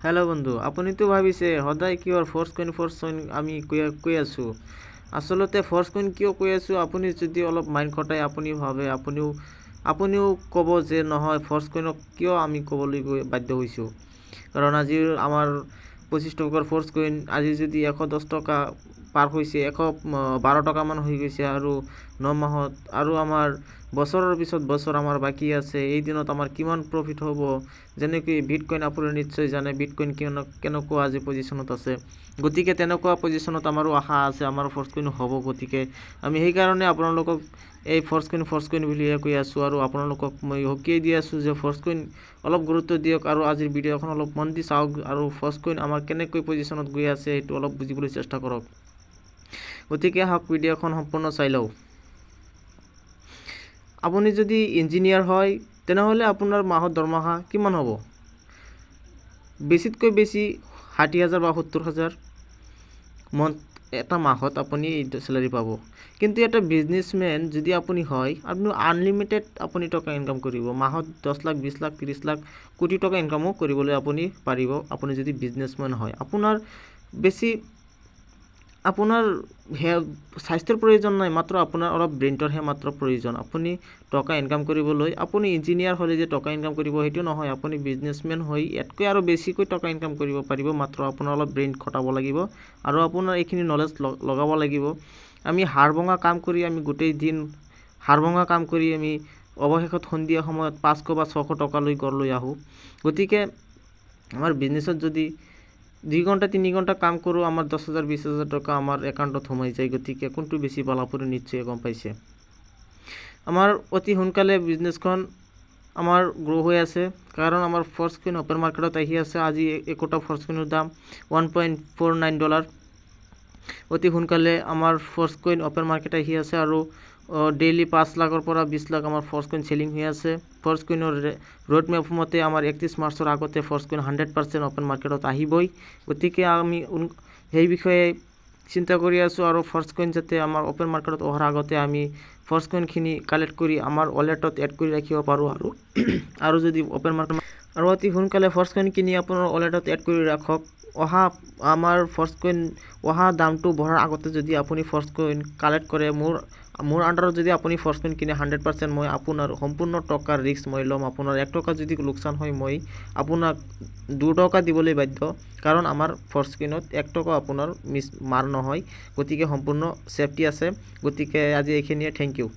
Hello' বন্ধু, আপুনিতো ভাবিছে সদায় কিয় ফ'ৰ্চ কইন আমি কৈ আছোঁ। আচলতে ফ'ৰ্চ কইন কিয় কৈ আছোঁ, আপুনি যদি অলপ মাইণ্ড খটাই আপুনি ভাবে, আপুনিও ক'ব যে নহয় ফ'ৰ্চ কইনক কিয় আমি ক'বলৈ বাধ্য হৈছোঁ। কাৰণ আজি আমাৰ 25 টকাৰ ফ'ৰ্চ কইন আজি যদি 110 টকা পাৰ হৈছে, 112 টকামান হৈ গৈছে, আৰু 9 মাহত আৰু আমাৰ বছৰৰ পিছত বছৰ আমাৰ বাকী আছে। এই দিনত আমাৰ কিমান প্ৰফিট হ'ব। যেনেকৈ বিটকইন আপুনি নিশ্চয় জানে বিটকইন কেনেকুৱা আজি পজিশ্যনত আছে। গতিকে তেনেকুৱা পজিশ্যনত আমাৰো আশা আছে, আমাৰ ফ'ৰ্চ কইন হ'ব। গতিকে আমি সেইকাৰণে আপোনালোকক এই ফ'ৰ্চ কইন বুলিয়ে কৈ আছোঁ, আৰু আপোনালোকক মই সকীয়াই দি আছোঁ যে ফ'ৰ্চ কইন অলপ গুৰুত্ব দিয়ক, আৰু আজিৰ ভিডিঅ'খন অলপ মন দি চাওক, আৰু ফ'ৰ্চ কইন আমাৰ কেনেকৈ পজিশ্যনত গৈ আছে সেইটো অলপ বুজিবলৈ চেষ্টা কৰক। গতিকে আহক ভিডিঅ'খন সম্পূৰ্ণ চাই লওঁ। আপুনি যদি ইঞ্জিনিয়াৰ হয় তেনেহ'লে আপোনাৰ মাহত দৰমহা কিমান হ'ব? বেছিতকৈ বেছি 60,000 বা 70,000 এটা মাহত আপুনি চেলাৰি পাব। কিন্তু এটা বিজনেছমেন যদি আপুনি হয়, আপুনি আনলিমিটেড আপুনি টকা ইনকাম কৰিব। মাহত 10 লাখ, 20 লাখ, 30 লাখ, কোটি টকা ইনকামো কৰিবলৈ আপুনি পাৰিব, আপুনি যদি বিজনেছমেন হয়। আপোনাৰ স্বাস্থ্যৰ প্ৰয়োজন নাই, মাত্ৰ আপোনাৰ অলপ ব্ৰেইনৰহে মাত্ৰ প্ৰয়োজন। আপুনি টকা ইনকাম কৰিবলৈ, আপুনি ইঞ্জিনিয়াৰ হ'লে যে টকা ইনকাম কৰিব সেইটো নহয়। আপুনি বিজনেছমেন হৈ ইয়াতকৈ আৰু বেছিকৈ টকা ইনকাম কৰিব পাৰিব, মাত্ৰ আপোনাৰ অলপ ব্ৰেইন খটাব লাগিব, আৰু আপোনাৰ এইখিনি নলেজ লগাব লাগিব। আমি হাড়ভঙা কাম কৰি আমি অৱশেষত সন্ধিয়া সময়ত 500 বা 600 টকা লৈ ঘৰলৈ আহোঁ। গতিকে আমাৰ বিজনেছত যদি 2 ঘণ্টা 3 ঘণ্টা কাম কৰোঁ, আমাৰ 10,000 20,000 টকা আমাৰ একাউণ্টত সোমাই যায়। গতিকে কোনটো বেছি ভাল আপুনি নিশ্চয় গম পাইছে। আমাৰ অতি সোনকালে বিজনেছখন আমাৰ গ্ৰ' হৈ আছে, কাৰণ আমাৰ ফ'ৰ্চ কইন অপেন মাৰ্কেটত আহি আছে। আজি একোটা ফ'ৰ্চ কইনৰ দাম $1.49। অতি সোনকালে আমাৰ ফ'ৰ্চ কইন অপেন মাৰ্কেট আহি আছে, আৰু ডেইলি 5 লাখৰ পৰা 20 লাখ আমাৰ ফ'ৰ্চ কইন চেলিং হৈ আছে। ফ'ৰ্চ কইনৰ ৰোড মেপ মতে আমাৰ 31 মাৰ্চৰ আগতে ফ'ৰ্চ কইন 100% অপেন মাৰ্কেটত আহিবই। গতিকে আমি সেই বিষয়ে চিন্তা কৰি আছোঁ, আৰু ফ'ৰ্চ কইন যাতে আমাৰ অপেন মাৰ্কেটত অহাৰ আগতে আমি ফ'ৰ্চ কইনখিনি কালেক্ট কৰি আমাৰ ৱালেটত এড কৰি ৰাখিব পাৰোঁ, আৰু যদি অপেন মাৰ্কেট আৰু অতি সোনকালে ফ'ৰ্চ কইন কিনি আপোনাৰ ৱালেটত এড কৰি ৰাখক। আমাৰ ফ'ৰ্চ কইন দামটো বঢ়াৰ আগতে যদি আপুনি ফ'ৰ্চ কইন কালেক্ট কৰে, মোৰ আণ্ডাৰত যদি আপুনি ফ'ৰ্চ কইন কিনে 100% মই আপোনাৰ সম্পূৰ্ণ টকাৰ ৰিস্ক মই ল'ম। আপোনাৰ 1 টকা যদি লোকচান হয়, মই আপোনাক 2 টকা দিবলৈ বাধ্য, কাৰণ আমাৰ ফ'ৰ্চ কইনত 1 টকা আপোনাৰ মাৰ নহয়। গতিকে সম্পূৰ্ণ ছেফটি আছে। গতিকে আজি এইখিনিয়ে, থেংক ইউ।